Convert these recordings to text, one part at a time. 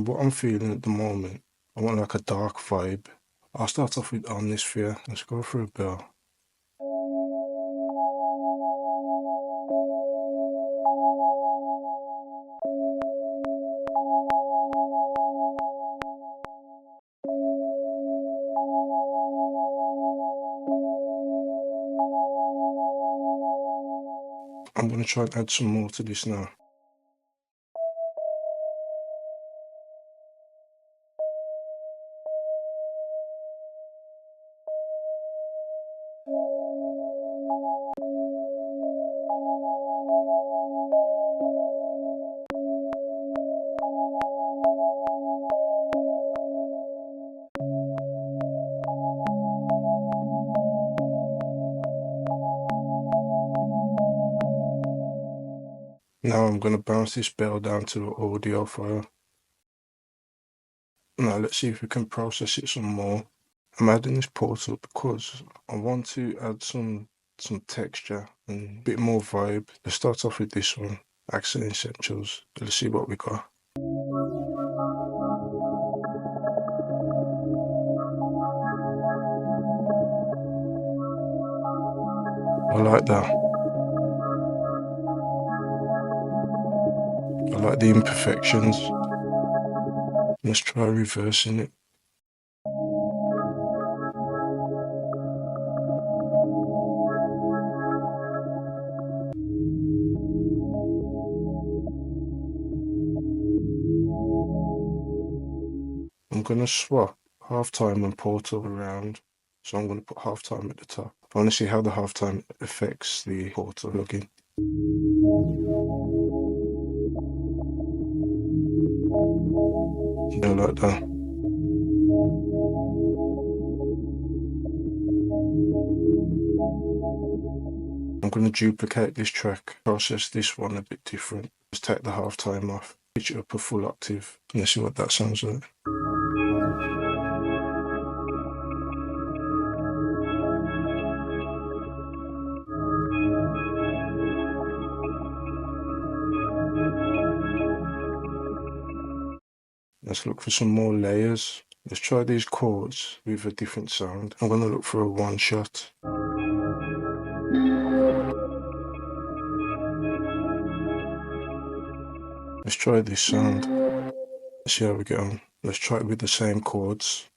what I'm feeling at the moment, I want like a dark vibe. I'll start off with Omnisphere. Let's go for a bell. I'm going to try and add some more to this now. Now I'm going to bounce this bell down to the audio file. Now let's see if we can process it some more. I'm adding this portal because I want to add some texture and a bit more vibe. Let's start off with this one, Accent Essentials. Let's see what we got. I like that. I like the imperfections. Let's try reversing it. I'm going to swap halftime and portal around. So I'm going to put halftime at the top. I want to see how the halftime affects the portal plugin. Yeah, like that. I'm going to duplicate this track, process this one a bit different. Just take the halftime off, pitch it up a full octave. Let's see what that sounds like. Let's look for some more layers. Let's try these chords with a different sound. I'm going to look for a one shot. Let's try this sound. Let's see how we get on. Let's try it with the same chords.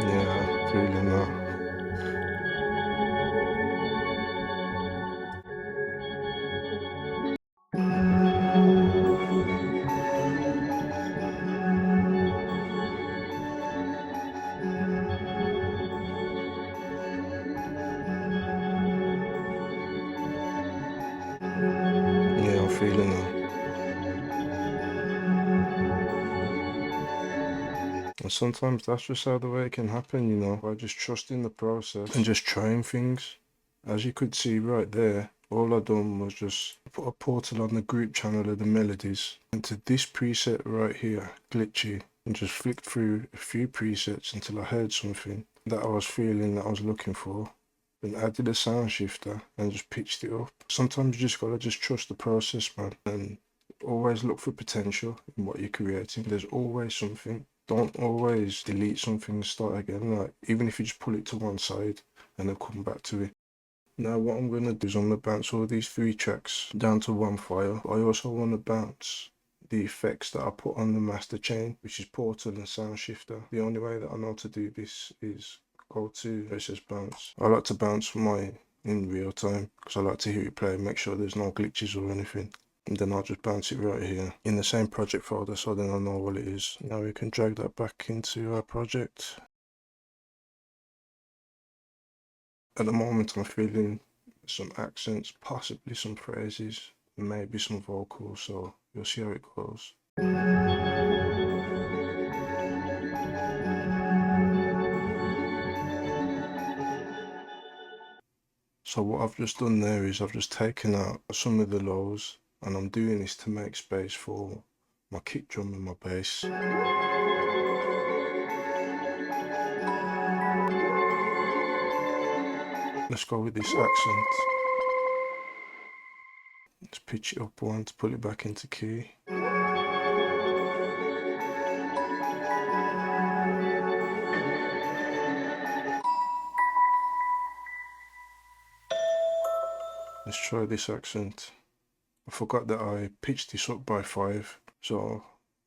Yeah, feeling that. Yeah, I'm feeling that. And sometimes that's just how the way it can happen, you know, by just trusting the process and just trying things. As you could see right there, all I done was just put a portal on the group channel of the melodies into this preset right here, glitchy, and just flicked through a few presets until I heard something that I was feeling, that I was looking for. Then added a sound shifter and just pitched it up. Sometimes you just gotta just trust the process, man, and always look for potential in what you're creating. There's always something. Don't always delete something and start again. Like, even if you just pull it to one side and then come back to it. Now what I'm gonna do is I'm gonna bounce all these 3 tracks down to one file. I also want to bounce the effects that I put on the master chain, which is portal and sound shifter. The only way that I know to do this is go to where it says bounce. I like to bounce mine in real time because I like to hear it play, make sure there's no glitches or anything. And then I'll just bounce it right here in the same project folder, so then I know what it is. Now we can drag that back into our project. At the moment I'm feeling some accents, possibly some phrases, maybe some vocals, so You'll see how it goes. So what I've just done there is I've just taken out some of the lows, and I'm doing this to make space for my kick drum and my bass. Let's go with this accent. Let's pitch it up one to pull it back into key. Let's try this accent. I forgot that I pitched this up by 5, so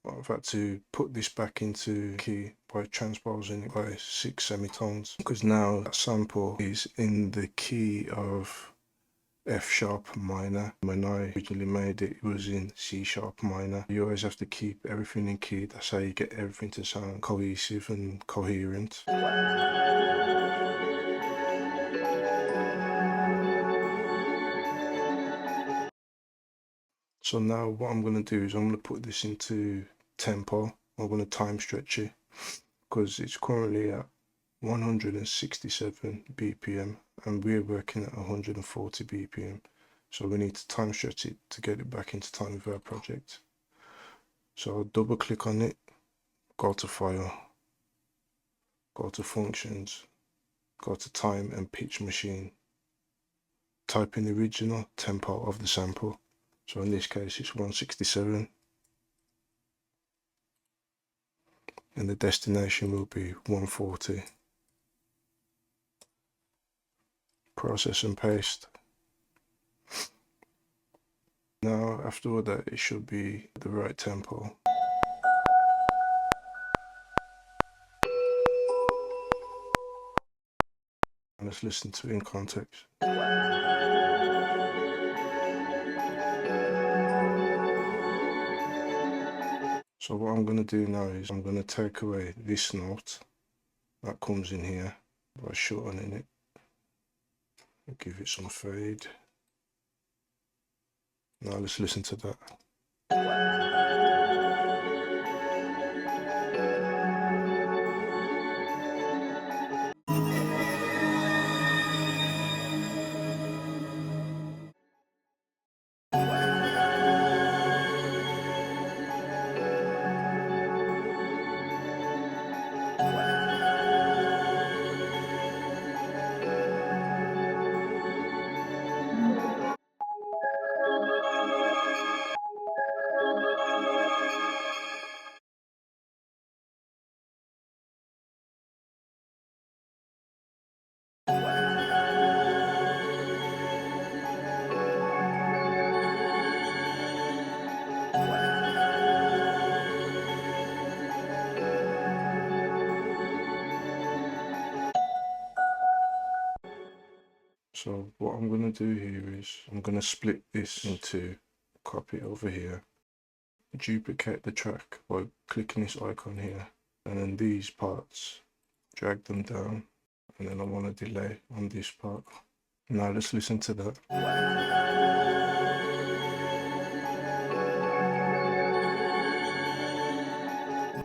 I've had to put this back into key by transposing it by 6 semitones, because now that sample is in the key of F sharp minor. When I originally made it, it was in C sharp minor. You always have to keep everything in key. That's how you get everything to sound cohesive and coherent. So now what I'm going to do is I'm going to put this into tempo. I'm going to time stretch it because it's currently at 167 BPM and we're working at 140 BPM. So we need to time stretch it to get it back into time with our project. So I'll double click on it, go to File, go to Functions, go to Time and Pitch Machine. Type in the original tempo of the sample. So in this case it's 167. And the destination will be 140. Process and paste. Now after all that, it should be the right tempo. And let's listen to it in context. So what I'm going to do now is I'm going to take away this note that comes in here by shortening it. I'll give it some fade. Now let's listen to that. So what I'm going to do here is I'm going to split this into, copy over here, duplicate the track by clicking this icon here, and then these parts, drag them down, and then I want a delay on this part. Now let's listen to that.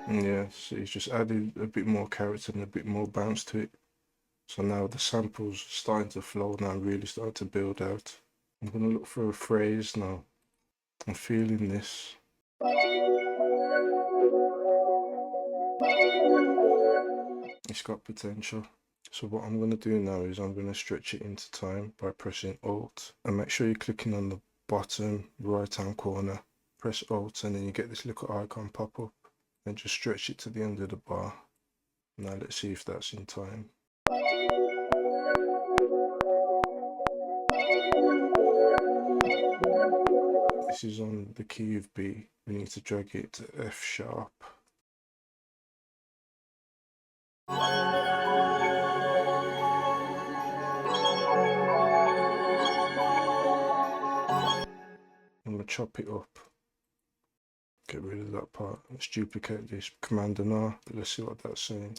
And yeah, so it's just added a bit more character and a bit more bounce to it. So now the sample's starting to flow now, really starting to build out. I'm going to look for a phrase now. I'm feeling this. It's got potential. So what I'm going to do now is I'm going to stretch it into time by pressing Alt. And make sure you're clicking on the bottom right hand corner. Press Alt and then you get this little icon pop up. Then just stretch it to the end of the bar. Now let's see if that's in time. This is on the key of B. We need to drag it to F sharp. I'm going to chop it up. Get rid of that part. Let's duplicate this. Command and R. Let's see what that's saying.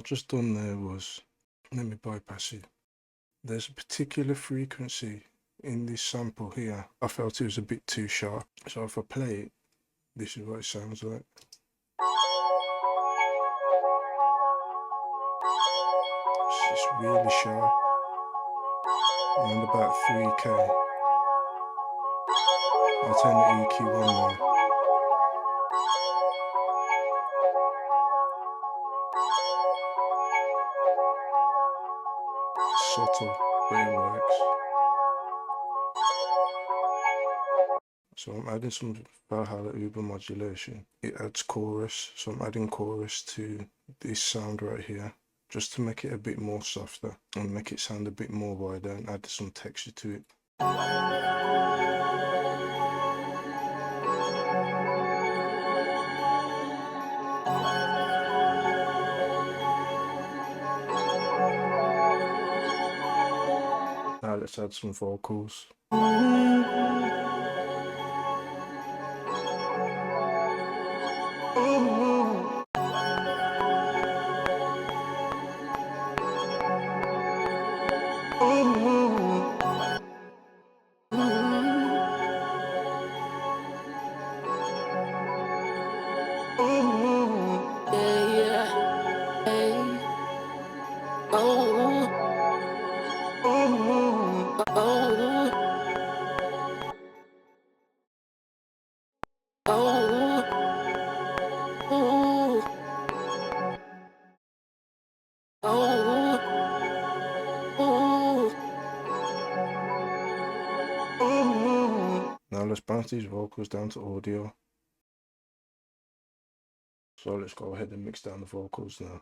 I just done there was, let me bypass it. There's a particular frequency in this sample here. I felt it was a bit too sharp. So if I play it, this is what it sounds like. It's just really sharp. Around about 3K. I'll turn the EQ on now. It's subtle, but it works. So I'm adding some Valhalla Uber modulation. It adds chorus, so I'm adding chorus to this sound right here, just to make it a bit more softer and make it sound a bit more wider and add some texture to it. Now let's add some vocals. Now let's bounce these vocals down to audio. So let's go ahead and mix down the vocals now.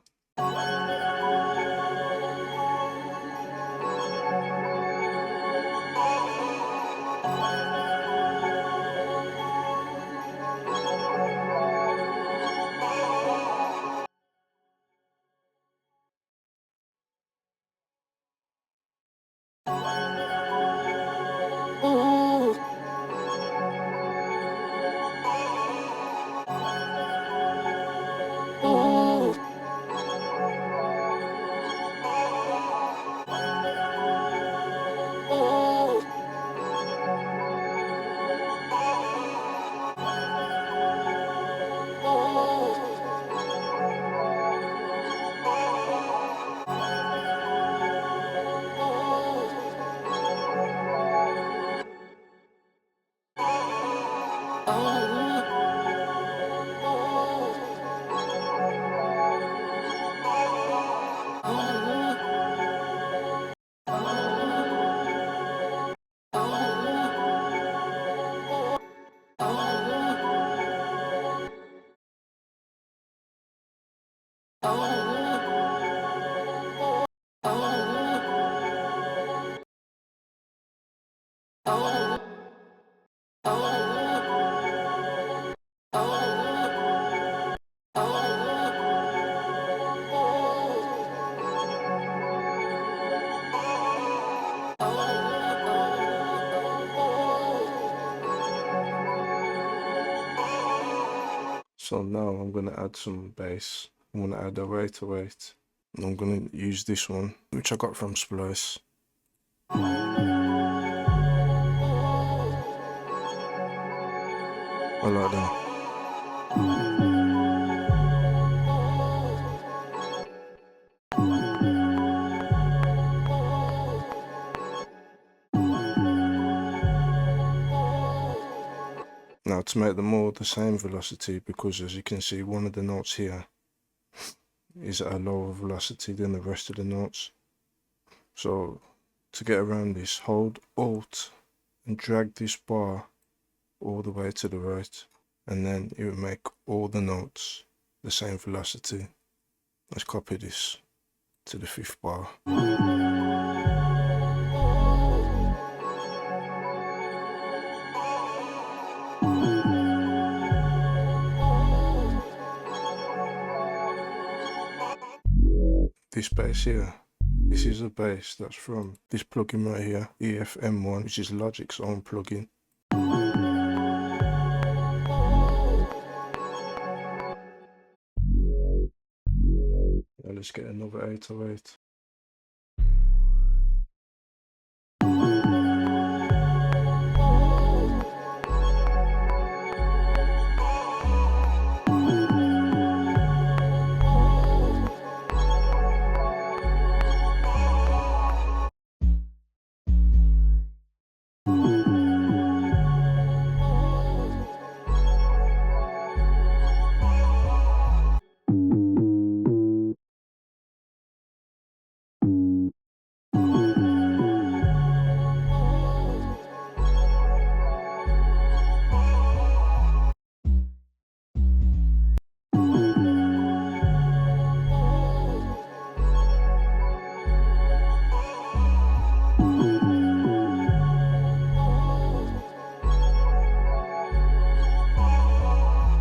So now I'm going to add some bass. I'm going to add a 808. And I'm going to use this one, which I got from Splice. I like that. Now to make them all the same velocity, because as you can see one of the notes here is at a lower velocity than the rest of the notes. So to get around this, hold Alt and drag this bar all the way to the right, and then it will make all the notes the same velocity. Let's copy this to the 5th bar. This bass here, this is a bass that's from this plugin right here, EFM1, which is Logic's own plugin. Now let's get another 808.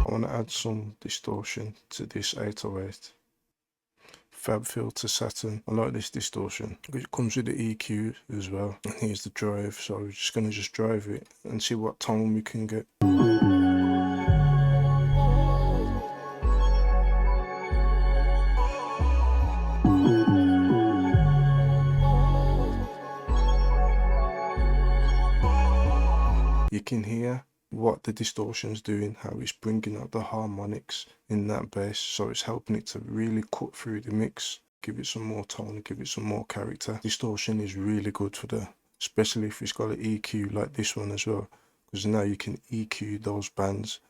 I want to add some distortion to this 808. Fab Filter Saturn. I like this distortion. It comes with the EQ as well. And here's the drive, so we're just going to drive it and see what tone we can get. You can hear what the distortion's doing, how it's bringing out the harmonics in that bass, so it's helping it to really cut through the mix, give it some more tone, give it some more character. Distortion is really good for the, especially if it's got an EQ like this one as well, because now you can EQ those bands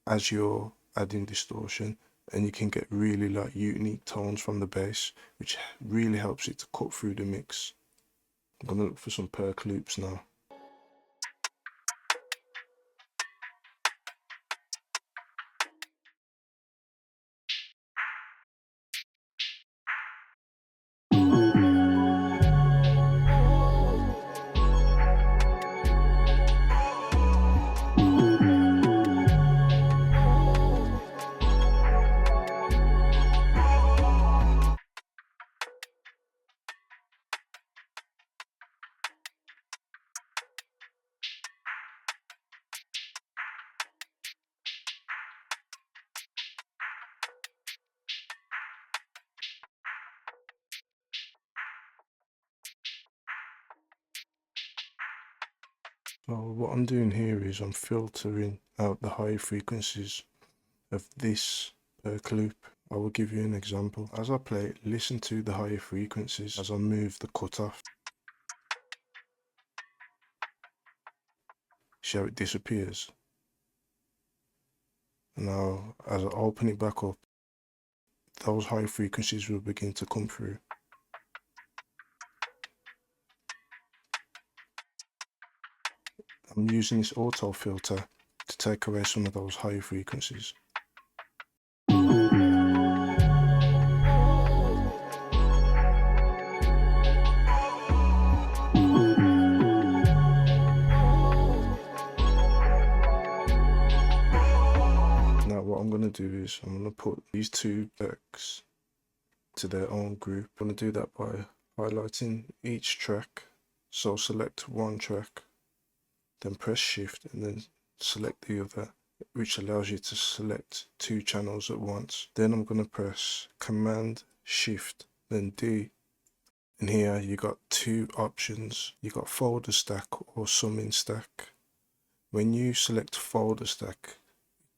as you're adding distortion, and you can get really like unique tones from the bass, which really helps it to cut through the mix. I'm gonna look for some Perc Loops now. So what I'm doing here is I'm filtering out the high frequencies of this Perc loop. I will give you an example. As I play, listen to the higher frequencies as I move the cutoff. See how it disappears? Now, as I open it back up, those high frequencies will begin to come through. I'm using this auto filter to take away some of those high frequencies. Now what I'm going to do is I'm going to put these two percs to their own group. I'm going to do that by highlighting each track. So select one track, then press shift and then select the other, which allows you to select two channels at once. Then I'm going to press Command Shift then D, and here you got two options. You got folder stack or summing stack. When you select folder stack,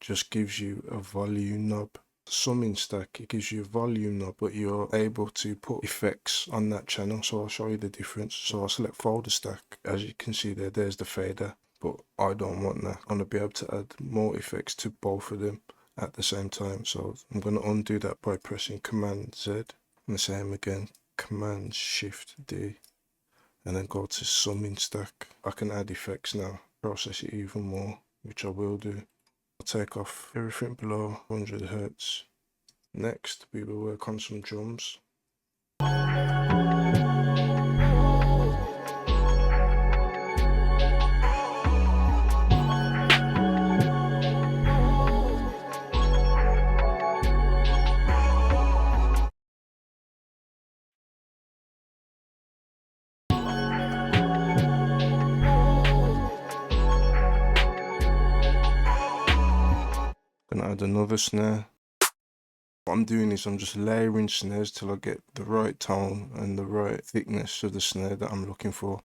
it just gives you a volume knob. Summing stack, it gives you a volume knob, but you're able to put effects on that channel. So I'll show you the difference. So I'll select folder stack. As you can see there's the fader, but I don't want that. I'm going to be able to add more effects to both of them at the same time. So I'm going to undo that by pressing Command Z, and the same again, Command Shift D, and then go to summing stack. I can add effects now, process it even more, which I will do. I'll take off everything below 100 Hz. Next, we will work on some drums. Gonna add another snare. What I'm doing is I'm just layering snares till I get the right tone and the right thickness of the snare that I'm looking for.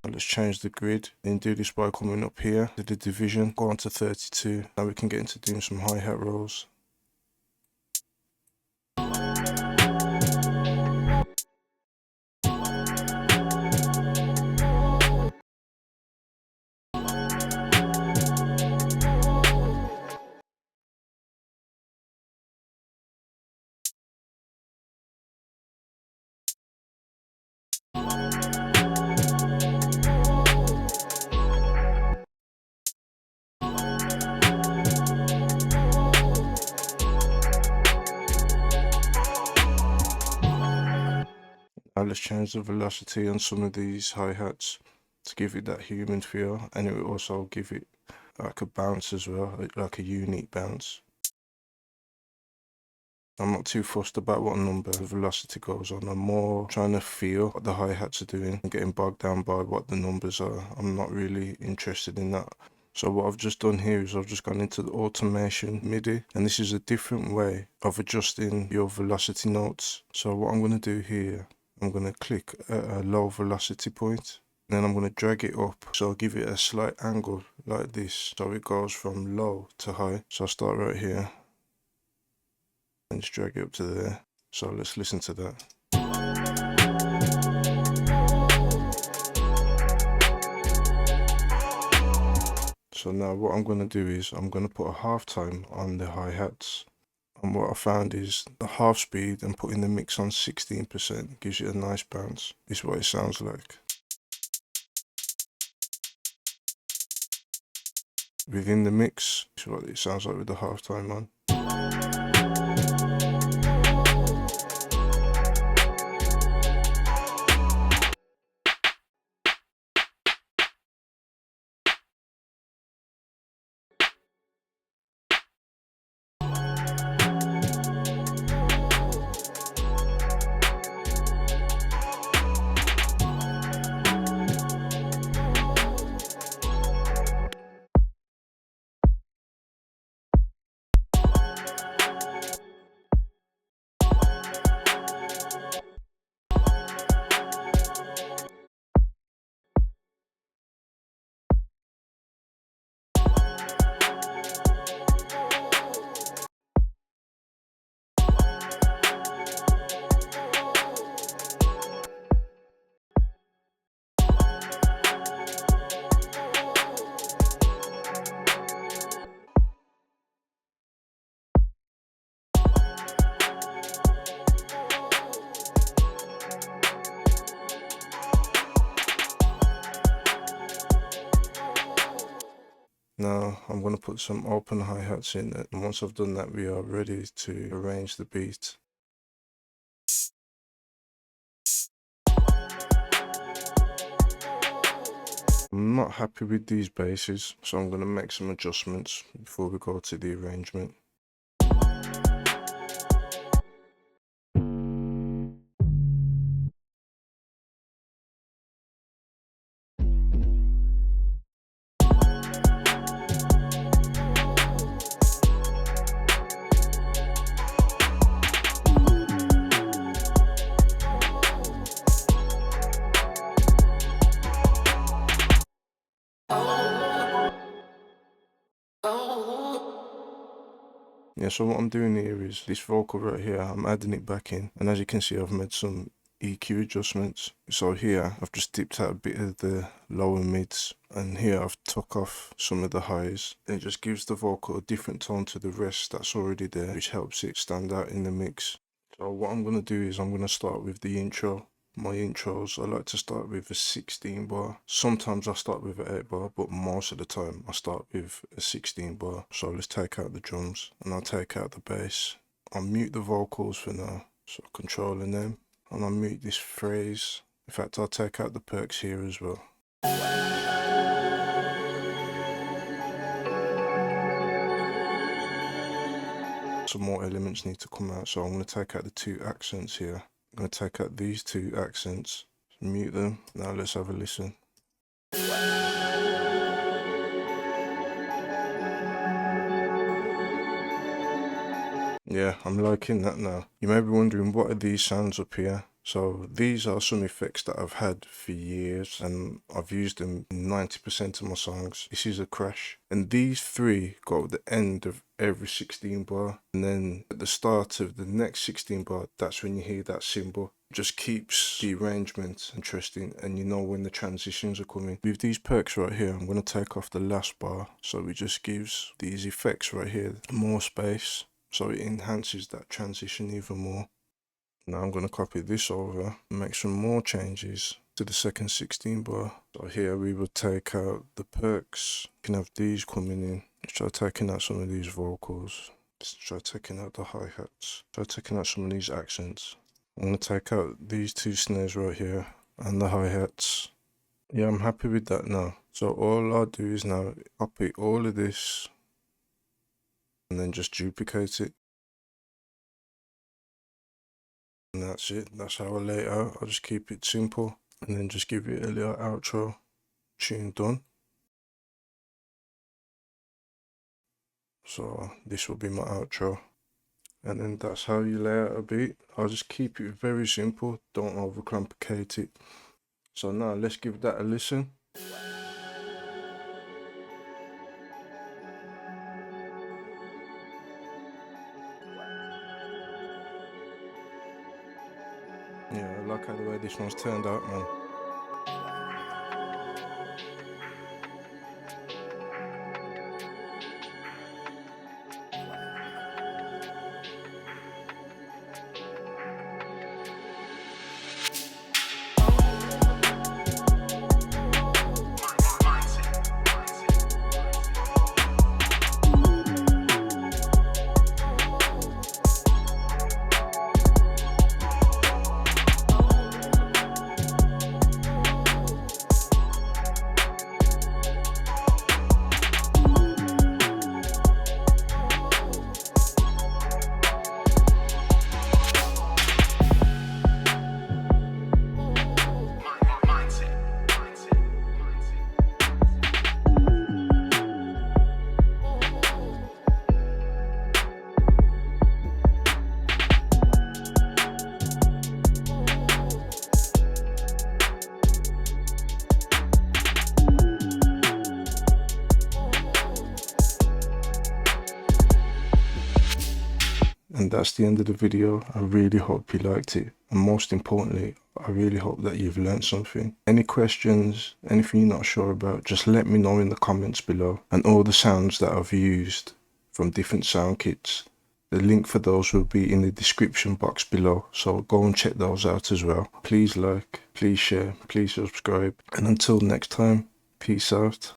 Let's change the grid and do this by coming up here to the division, go on to 32. Now we can get into doing some hi-hat rolls. Now let's change the velocity on some of these hi-hats to give it that human feel, and it will also give it like a bounce as well, like a unique bounce. I'm not too fussed about what number the velocity goes on. I'm more trying to feel what the hi-hats are doing and getting bogged down by what the numbers are. I'm not really interested in that. So what I've just done here is I've just gone into the automation MIDI, and this is a different way of adjusting your velocity notes. So what I'm going to do here, I'm going to click at a low velocity point. Then I'm going to drag it up, so I'll give it a slight angle like this, so it goes from low to high. So I'll start right here and just drag it up to there. So let's listen to that. So now what I'm going to do is I'm going to put a half time on the hi-hats. And what I found is the half speed and putting the mix on 16% gives you a nice bounce. This is what it sounds like. Within the mix, this is what it sounds like with the half time on. Now I'm going to put some open hi-hats in it, and once I've done that we are ready to arrange the beat. I'm not happy with these basses, so I'm going to make some adjustments before we go to the arrangement. Yeah, so what I'm doing here is this vocal right here, I'm adding it back in, and as you can see I've made some EQ adjustments. So here I've just dipped out a bit of the lower mids, and here I've took off some of the highs. It just gives the vocal a different tone to the rest that's already there, which helps it stand out in the mix. So what I'm going to do is I'm going to start with the intro. My intros, I like to start with a 16 bar. Sometimes I start with an 8 bar, but most of the time I start with a 16 bar. So let's take out the drums and I'll take out the bass. I'll mute the vocals for now, so controlling them. And I'll mute this phrase. In fact, I'll take out the percs here as well. some more elements need to come out. So I'm going to take out the 2 accents here. I'm going to take out these 2 accents, mute them. Now let's have a listen. Yeah, I'm liking that now. You may be wondering, what are these sounds up here? So these are some effects that I've had for years and I've used them in 90% of my songs. This is a crash. And these 3 go at the end of every 16 bar. And then at the start of the next 16 bar, that's when you hear that cymbal. It just keeps the arrangement interesting and you know when the transitions are coming. With these perks right here, I'm going to take off the last bar. So it just gives these effects right here more space. So it enhances that transition even more. Now I'm going to copy this over and make some more changes to the second 16 bar. So here we will take out the perks. You can have these coming in. Let's try taking out some of these vocals. Let's try taking out the hi-hats. Try taking out some of these accents. I'm going to take out these 2 snares right here and the hi-hats. Yeah, I'm happy with that now. So all I'll do is now copy all of this and then just duplicate it. And that's it. That's how I lay it out. I'll just keep it simple and then just give it a little outro tune done. So this will be my outro. And then that's how you lay out a beat. I'll just keep it very simple. Don't overcomplicate it. So now let's give that a listen. Yeah, I like how the way this one's turned out, man. And that's the end of the video. I really hope you liked it. And most importantly, I really hope that you've learned something. Any questions, anything you're not sure about, just let me know in the comments below. And all the sounds that I've used from different sound kits, the link for those will be in the description box below. So go and check those out as well. Please like, please share, please subscribe. And until next time, peace out.